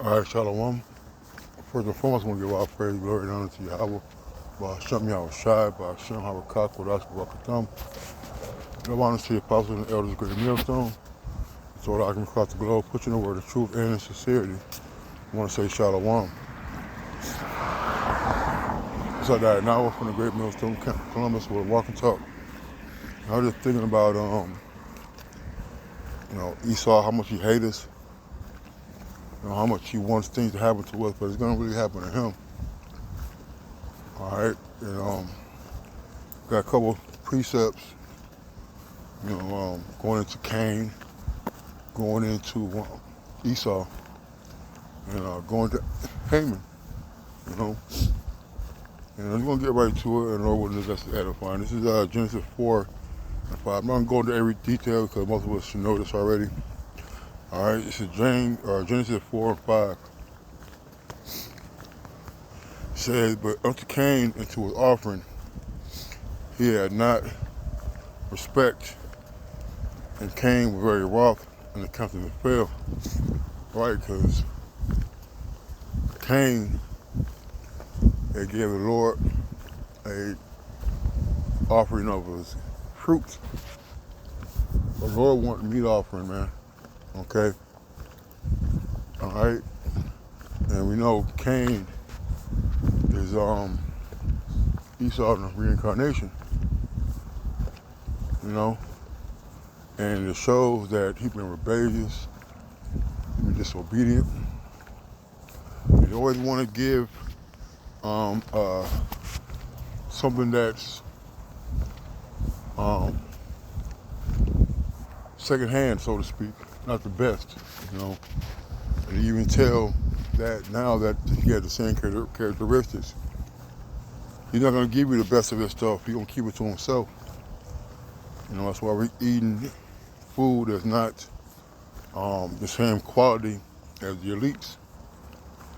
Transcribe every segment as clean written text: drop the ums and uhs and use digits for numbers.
All right, Shalom. First and foremost, I want to give all praise, glory, and honor to Yahweh. By Hashem Yahweh Shai, by Hashem Harakak, Kodash, Barakatam. No honor to the apostles and the elders of Great Millstone. So that I can across the globe, put in the word of truth and in sincerity. I want to say Shalom. It's like that now from the Great Millstone, Columbus, with a walking talk. I was just thinking about, Esau, how much he hates us, how much he wants things to happen to us, but it's going to really happen to him. All right, and got a couple precepts, going into Cain, going into Esau, and going to Haman, And I'm going to get right to it, and Lord will that's edifying. This is Genesis 4 and 5. I'm not going to go into every detail because most of us should know this already. All right, this is Genesis 4 and 5. It says, but unto Cain and to his offering he had not respect, and Cain was very wroth, and the countenance fell. Right, because Cain had gave the Lord a offering of his fruits. The Lord wanted meat offering, man. Okay? All right? And we know Cain is Esau's reincarnation. And it shows that he's been rebellious, he's been disobedient. They always want to give something that's secondhand, so to speak, not the best, And you even tell that now that he has the same characteristics. He's not going to give you the best of his stuff. He's going to keep it to himself. That's why we're eating food that's not the same quality as the elites,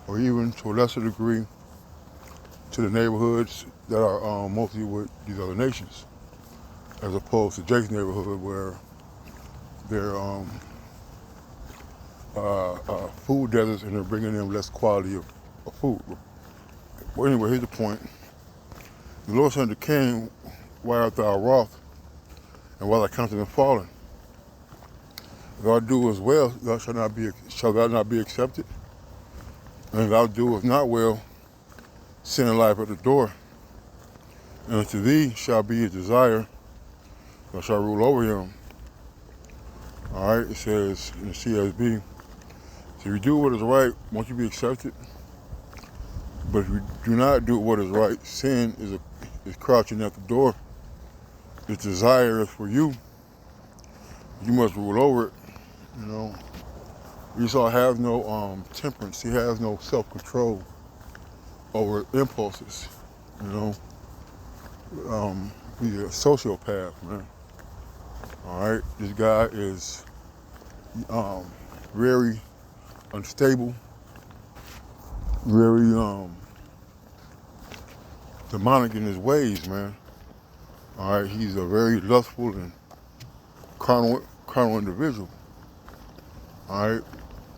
or even to a lesser degree to the neighborhoods that are mostly with these other nations, as opposed to Jake's neighborhood where they're food deserts and they're bringing in less quality of food. Well, anyway, here's the point. The Lord said to Cain, why art thou wroth, and why thy countenance fallen? If thou doest well, shall thou not be accepted? And if thou doest not well, sin and life at the door. And unto thee shall be his desire, thou shalt rule over him. All right, it says in the CSB, so if you do what is right, won't you be accepted? But if you do not do what is right, sin is crouching at the door. Its desire is for you. You must rule over it. Esau has no temperance. He has no self-control over impulses. He's a sociopath, man. All right, this guy is very unstable, very demonic in his ways, man. All right, he's a very lustful and carnal individual. All right,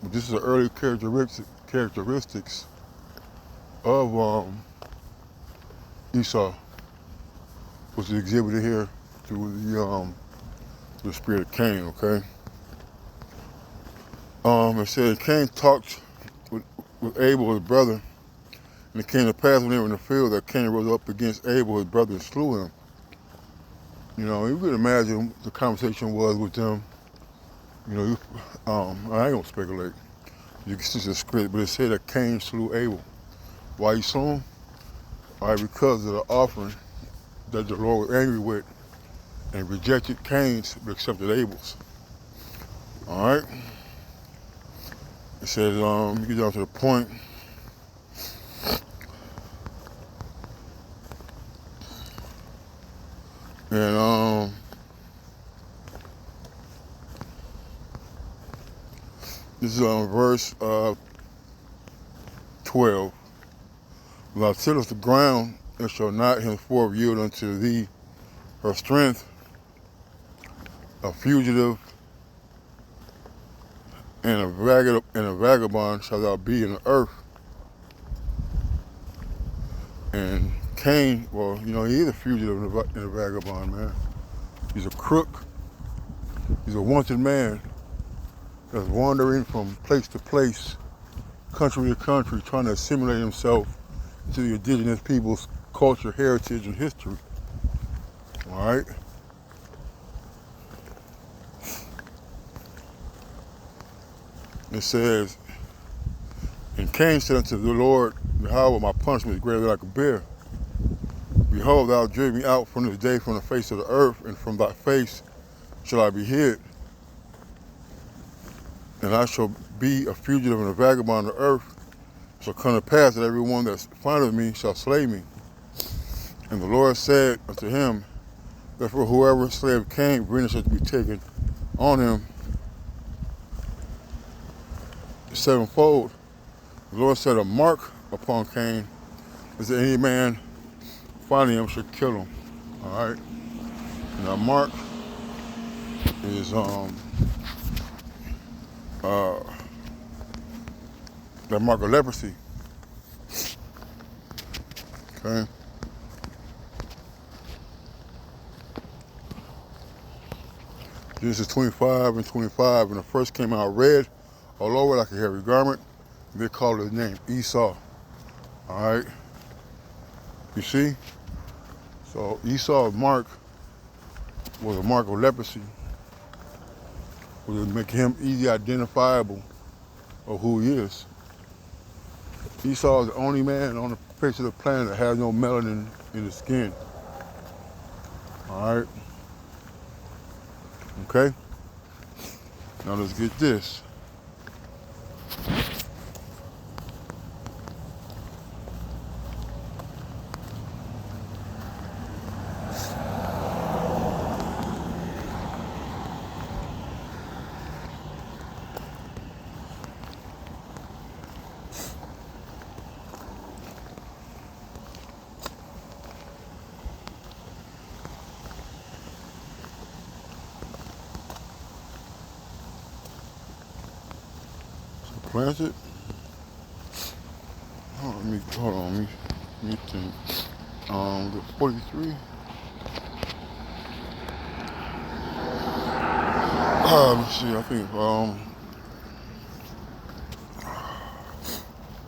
but this is the early characteristics of Esau, which is exhibited here through the spirit of Cain. Okay. It said Cain talked with Abel, his brother, and it came to pass when they were in the field that Cain rose up against Abel, his brother, and slew him. You can imagine the conversation was with them. I ain't gonna speculate. You can see the script, but it said that Cain slew Abel. Why he slew him? All right, because of the offering that the Lord was angry with and rejected Cain's but accepted Abel's. All right. It says, you get down to the point. And this is on verse 12. Thou tillest the ground, it shall not henceforth yield unto thee her strength, a fugitive and a vagabond shalt thou be in the earth. And Cain, well, he is a fugitive and a vagabond, man. He's a crook. He's a wanted man that's wandering from place to place, country to country, trying to assimilate himself into the indigenous people's culture, heritage, and history. All right? It says, and Cain said unto the Lord, Yahweh, my punishment is greater than I could bear. Behold, thou hast driven me out from this day from the face of the earth, and from thy face shall I be hid. And I shall be a fugitive and a vagabond on the earth. It shall come to pass that every one that findeth me shall slay me. And the Lord said unto him, therefore whoever slayeth Cain, vengeance shall be taken on him sevenfold. The Lord set a mark upon Cain, as that any man finding him should kill him. All right? And that mark is that mark of leprosy. Okay? Genesis 25 and 25, and the first came out red all over like a hairy garment. They called his name Esau. All right? You see? So Esau's mark was a mark of leprosy, which would make him easily identifiable of who he is. Esau is the only man on the face of the planet that has no melanin in his skin. All right? Okay? Now let's get this. Plant it. Hold on, let me think. The 43. Let me see. I think. Let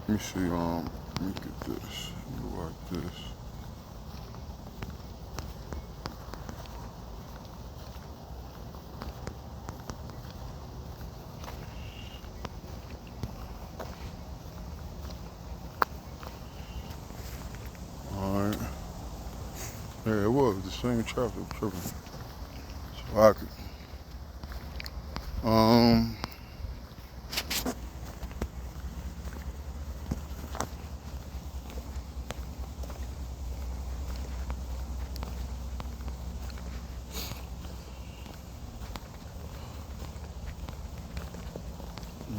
me see. Let me get this. Go like this. Yeah, it was the same chapter. So I could,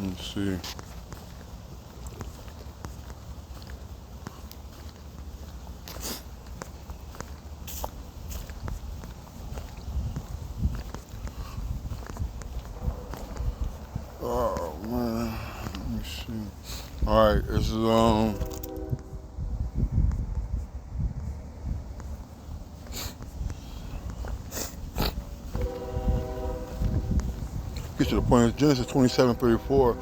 let's see. Oh man, let me see. All right, this is get to the point. Genesis 27:34.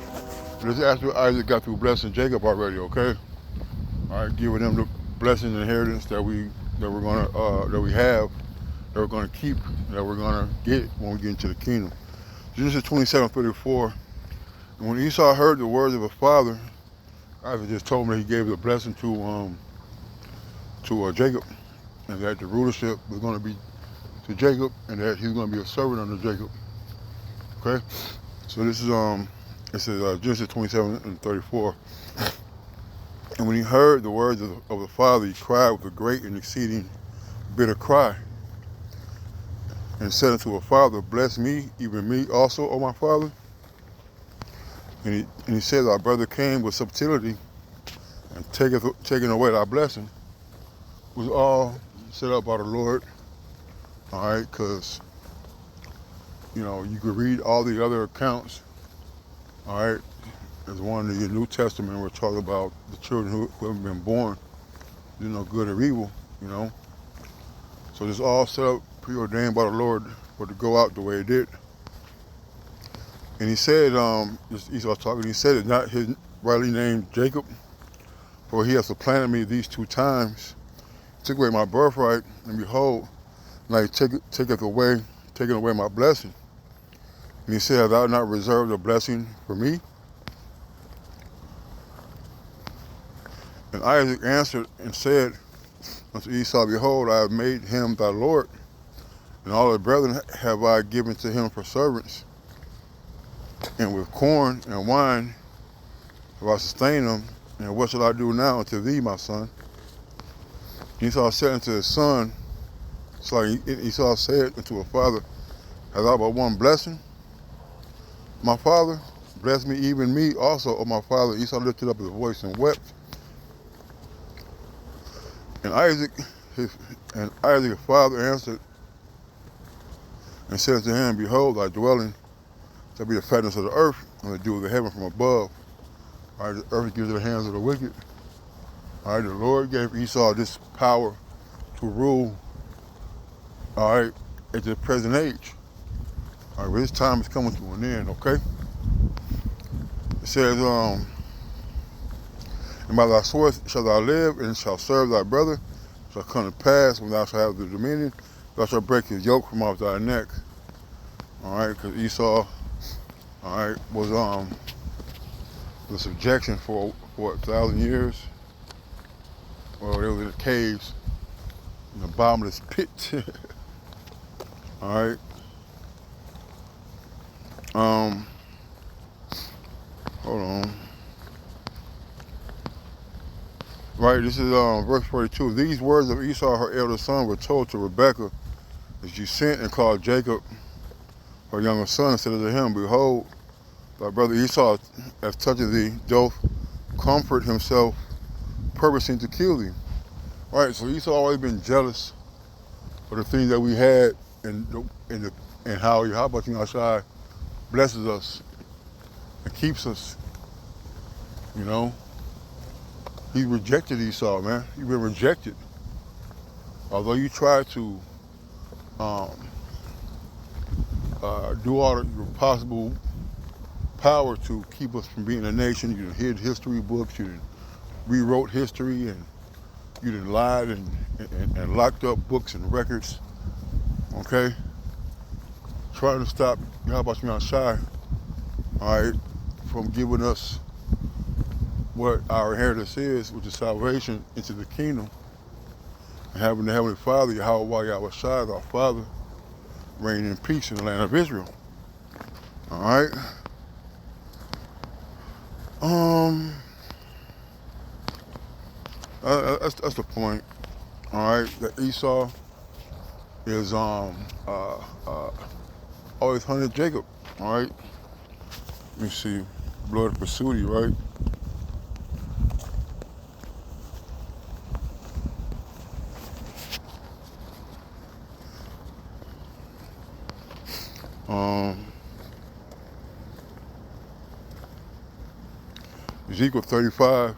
This is after Isaac got through blessing Jacob already. Okay. All right, giving them the blessing and inheritance that we have, that we're gonna keep, that we're gonna get when we get into the kingdom. Genesis 27:34. And when Esau heard the words of his father, Isaac just told him that he gave the blessing to Jacob, and that the rulership was going to be to Jacob, and that he was going to be a servant under Jacob. Okay, so this is it says Genesis 27:34. And when he heard the words of the father, he cried with a great and exceeding bitter cry, and said unto her father, bless me, even me also, O my father. And he said, our brother came with subtlety and taking away thy blessing. Was all set up by the Lord. All right, because you could read all the other accounts All right, there's one in the New Testament we're talking about the children who haven't been born, good or evil, you know. So this all set up, preordained by the Lord for it to go out the way it did. And he said, Esau talking, he said, it's not his rightly named Jacob, for he has supplanted me these 2 times, took away my birthright, and behold, now he taken away my blessing. And he said, have thou not reserved a blessing for me? And Isaac answered and said unto Esau, behold, I have made him thy Lord, and all his brethren have I given to him for servants. And with corn and wine have I sustained them, and what shall I do now unto thee, my son? Esau said unto his son, it's like Esau said unto a father, hast thou but one blessing? My father, bless me, even me also, O my father. Esau lifted up his voice and wept. And Isaac, his father, answered and said unto him, behold, thy dwelling shall be the fatness of the earth, and the dew of the heaven from above. All right, the earth gives to the hands of the wicked. All right, the Lord gave Esau this power to rule, all right, at the present age. All right, but his time is coming to an end, okay? It says, and by thy sword shalt thou live, and shalt serve thy brother. Shall come to pass when thou shalt have the dominion, thou shalt break his yoke from off thy neck. All right, because Esau, all right, was the subjection for 1,000 years. Well, they were in the caves, in the bottomless pit. All right. Hold on. Right, this is verse 42. These words of Esau, her eldest son, were told to Rebekah as she sent and called Jacob, her younger son, and said unto him, behold, thy brother Esau, as touching thee, doth comfort himself, purposing to kill thee. All right, so Esau always been jealous of the things that we had and how Yahweh blesses us and keeps us, you know. He rejected Esau, man. You've been rejected. Although you try to do all your possible power to keep us from being a nation, you hid history books, you rewrote history, and you lied and locked up books and records, okay? Trying to stop Yahweh Shai, all right, from giving us what our inheritance is, which is salvation into the kingdom, and having the Heavenly Father, Yahweh Shai, our Father, reign in peace in the land of Israel. All right. That's the point. All right, that Esau is always hunted Jacob. All right. Let me see, blood pursued you, right? Ezekiel 35.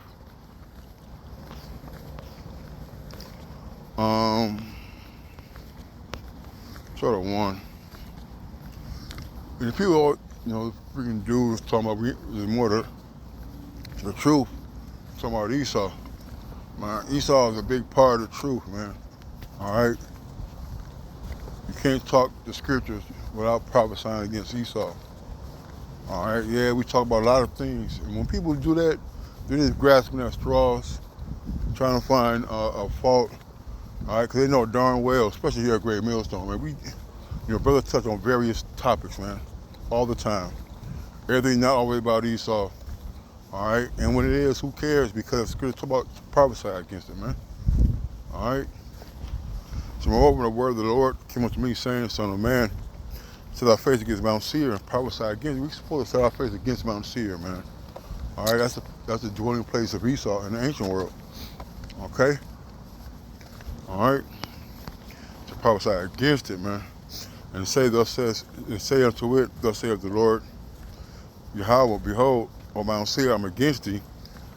Sort of one. And the people, all, freaking dudes talking about there's more to the truth. Talking about Esau. Man, Esau is a big part of the truth, man. All right. You can't talk the scriptures without prophesying against Esau. All right. Yeah, we talk about a lot of things, and when people do that, they're just grasping at straws, trying to find a fault. All right, because they know darn well, especially here at Great Millstone, man. Brothers touch on various topics, man, all the time. Everything not always about Esau. All right, and when it is, who cares? Because Scripture talk about prophesy against it, man. All right. So moreover, the word of the Lord came unto me, saying, Son of man, set our face against Mount Seir and prophesy against it. We're supposed to set our face against Mount Seir, man. All right, that's the dwelling place of Esau in the ancient world. Okay. All right. To prophesy against it, man, and say unto it, thus saith the Lord, Yahweh, behold, O Mount Seir, I'm against thee,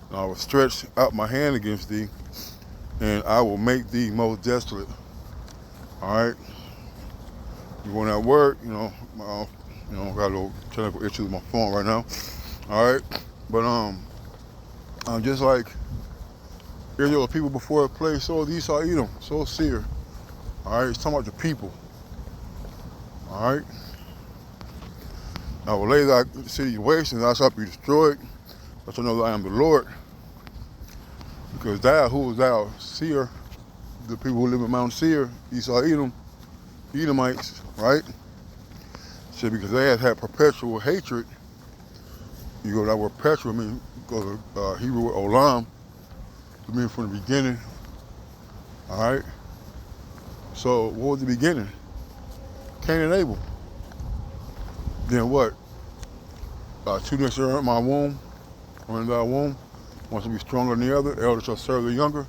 and I will stretch out my hand against thee, and I will make thee most desolate. All right. You want that word? Got a little technical issue with my phone right now. All right. But just like Israel, people before it played, so Esau, Edom, so Seir. All right. It's talking about the people. All right. I will lay thy city waste, and thou shalt be destroyed. But you know that I am the Lord. Because thou, who is thou? Seir, the people who live in Mount Seir, Esau, Edom, Edomites, right? So because they had perpetual hatred, you go to that word perpetual, go to Hebrew word olam, it means from the beginning. All right. So what was the beginning? Cain and Abel. Then what? Two didn't shall in my womb, or in thy womb. One shall be stronger than the other. The elder shall serve the younger.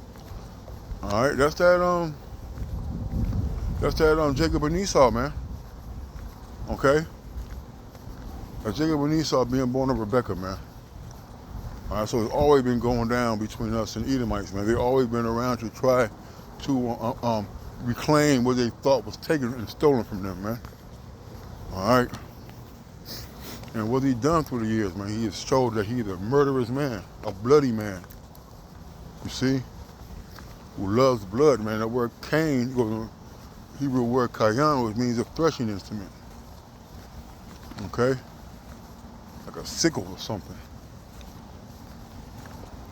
All right. That's that Jacob and Esau, man. Okay. That's Jacob and Esau being born of Rebekah, man. All right. So it's always been going down between us and Edomites, man. They've always been around to try to reclaim what they thought was taken and stolen from them, man. All right. And what he done through the years, man, he has showed that he's a murderous man, a bloody man. You see? Who loves blood, man. That word Cain, the Hebrew word kayan, which means a threshing instrument. Okay? Like a sickle or something.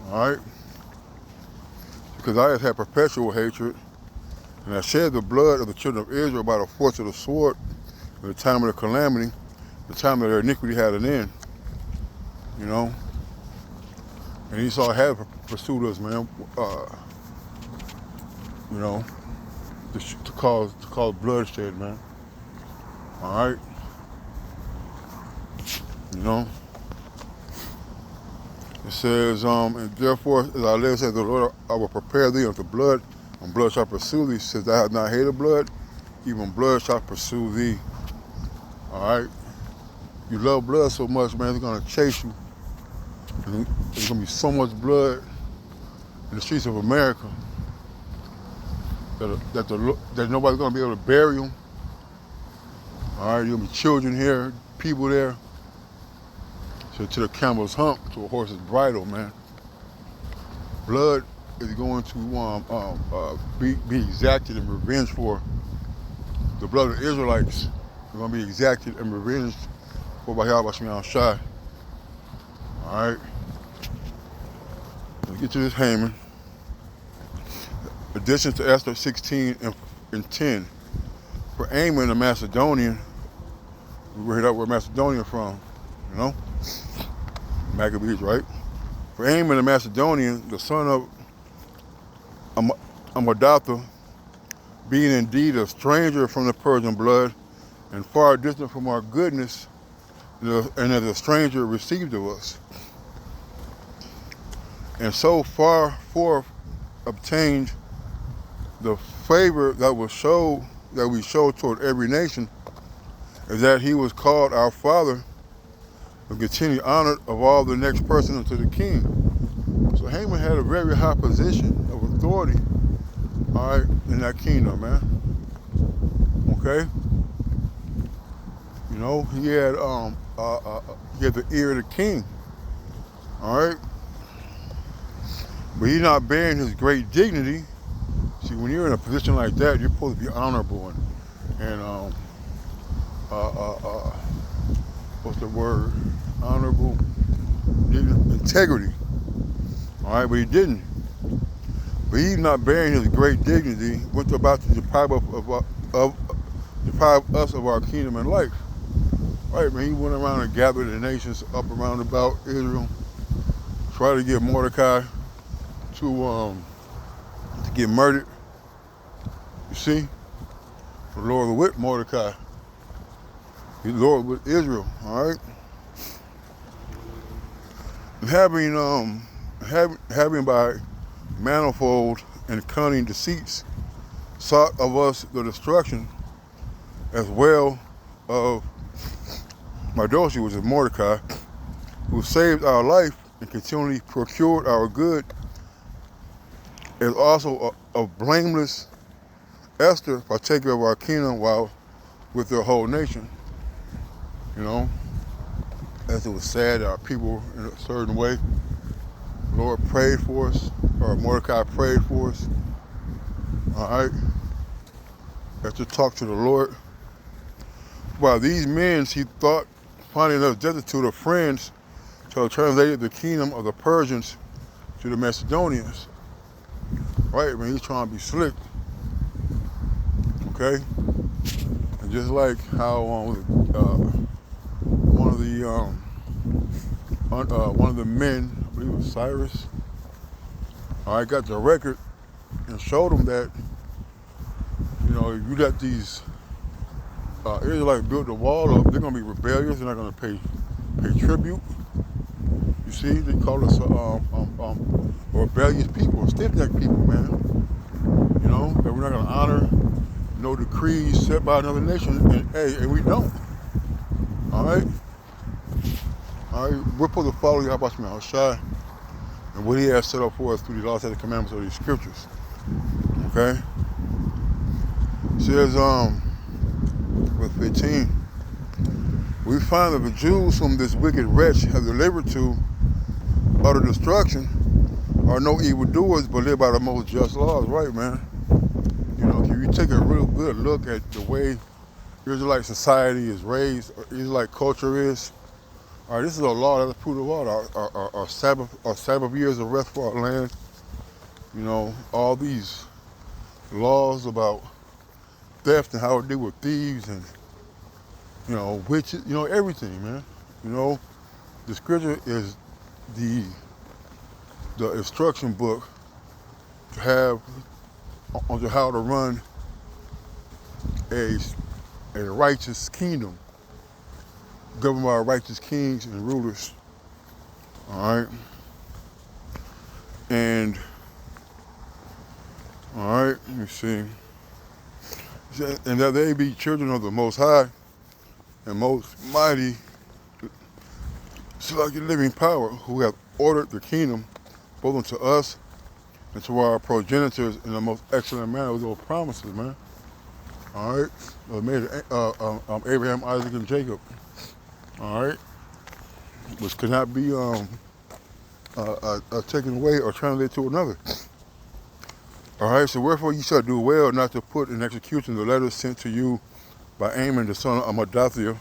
All right? Because I have had perpetual hatred, and I shed the blood of the children of Israel by the force of the sword at the time of the calamity, the time that their iniquity had an end. You know? And Esau had pursued us, man. You know, to cause bloodshed, man. All right? You know? It says, and therefore, as I live, says the Lord, I will prepare thee unto blood, and blood shall pursue thee. Says thou hast not hated blood, even blood shall pursue thee. All right? You love blood so much, man, it's going to chase you. And there's going to be so much blood in the streets of America that nobody's going to be able to bury them. All right? There's going to be children here, people there. So to the camel's hump, to a horse's bridle, man. Blood is going to be exacted in revenge for the blood of the Israelites. They're going to be exacted and revenged for by Yahweh Shemiah Shai. All right. Let's get to this Haman. Addition to Esther 16 and 10. For Haman, the Macedonian, we heard that where Macedonian from, you know? Maccabees, right? For Haman, the Macedonian, the son of Ammedatha, being indeed a stranger from the Persian blood, and far distant from our goodness, and as a stranger received of us. And so far forth obtained the favor that we showed toward every nation, is that he was called our father and continued honored of all the next person unto the king. So Haman had a very high position of authority, all right, in that kingdom, man. Okay? You know, he had the ear of the king, all right? But he's not bearing his great dignity. See, when you're in a position like that, you're supposed to be honorable and what's the word? Honorable, integrity. All right, but he didn't. But he's not bearing his great dignity, went about to deprive us of our kingdom and life. Right, man, he went around and gathered the nations up around about Israel, tried to get Mordecai to get murdered. You see? The Lord with Mordecai. The Lord with Israel, all right? And having by manifold and cunning deceits sought of us the destruction as well of Mardochai, which is Mordecai, who saved our life and continually procured our good, is also a blameless Esther, partaker of our kingdom while with their whole nation. You know, as it was sad that our people in a certain way, the Lord prayed for us, or Mordecai prayed for us. All right, Esther talked to the Lord. While these men, she thought, finding us destitute of friends, to have translated the kingdom of the Persians to the Macedonians. Right, when he's trying to be slick. Okay, and just like how one of the men, I believe it was Cyrus, I got the record and showed him that, you know, if you let these Israelites build the wall up, they're gonna be rebellious. They're not gonna pay tribute. You see, they call us rebellious people, stiff-necked people, man. You know, that we're not gonna honor no decrees set by another nation, and we don't. All right. We're supposed to follow Yahweh Shai and what he has set up for us through the laws and the commandments of these scriptures. Okay? It says, verse 15, we find that the Jews whom this wicked wretch has delivered to utter destruction are no evildoers, but live by the most just laws. Right, man? You know, if you take a real good look at the way Israelite society is raised, or Israelite culture is, all right, this is a law that's approved of all. Our Sabbath years of rest for our land. You know, all these laws about theft and how to deal with thieves and, you know, witches, you know, everything, man. You know, the scripture is the instruction book to have on how to run a righteous kingdom governed by righteous kings and rulers. All right. And, all right, let me see. And that they be children of the Most High and Most Mighty, so like the living power, who have ordered the kingdom both unto us and to our progenitors in the most excellent manner with those promises, man. All right. Made Abraham, Isaac, and Jacob. All right. Which cannot be taken away or translated to another. All right, so wherefore you shall do well not to put in execution the letters sent to you by Haman the son of Amadathiah.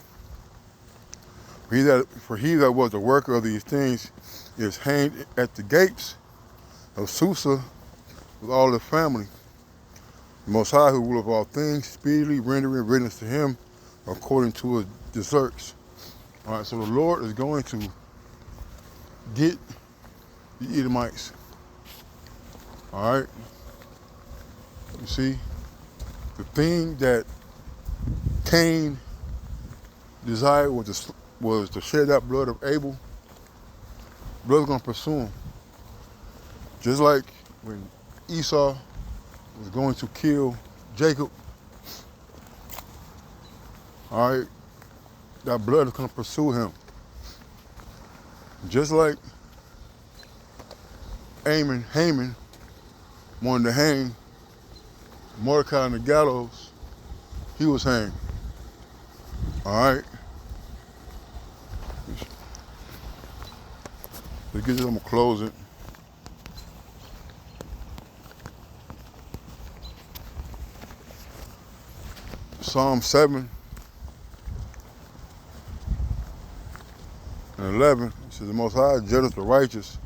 For he that was the worker of these things is hanged at the gates of Susa with all his family. The Most High, who ruleth all things, speedily rendering witness to him according to his deserts. All right, so the Lord is going to get the Edomites. All right. You see, the thing that Cain desired was to shed that blood of Abel. Blood's gonna pursue him. Just like when Esau was going to kill Jacob. All right, that blood is gonna pursue him. Just like Haman wanted to hang Mordecai on the gallows, he was hanged. All right. Let's get this, I'm gonna close it. Psalm 7 and 11, it says, the Most High judgeth the righteous,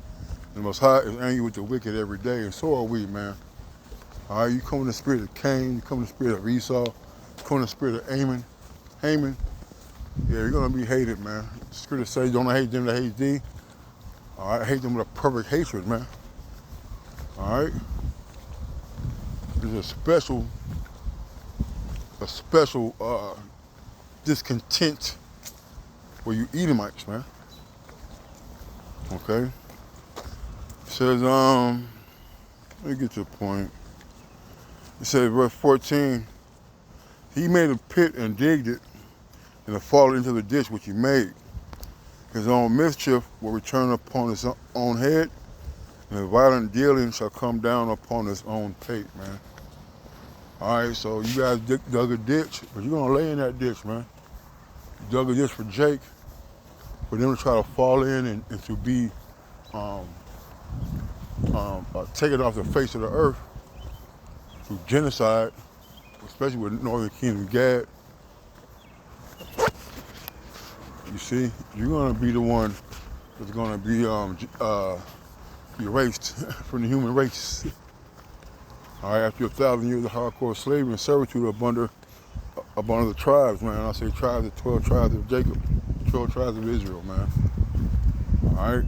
and the Most High is angry with the wicked every day, and so are we, man. All right, you come in the spirit of Cain, you come in the spirit of Esau, you come in the spirit of Haman, yeah, you're gonna be hated, man. The scripture says, don't hate them that hate thee. All right, hate them with a perfect hatred, man. All right, there's a special discontent for you Edomites, man. Okay, it says, let me get to the point. It says, verse 14, he made a pit and digged it, and it fell into the ditch which he made. His own mischief will return upon his own head, and his violent dealing shall come down upon his own pate, man. All right, so you guys dug a ditch, but you're going to lay in that ditch, man. You dug a ditch for Jake, for them to try to fall in and to be taken off the face of the earth through genocide, especially with Northern Kingdom Gad. You see, you're going to be the one that's going to be erased from the human race. All right, after 1,000 years of hardcore slavery and servitude up under the tribes, man. I say tribes, the 12 tribes of Jacob, 12 tribes of Israel, man. All right.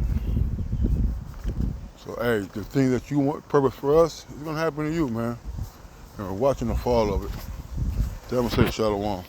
So, hey, the thing that you want, purpose for us, is going to happen to you, man. And we're watching the fall of it. Tell them to say shalom.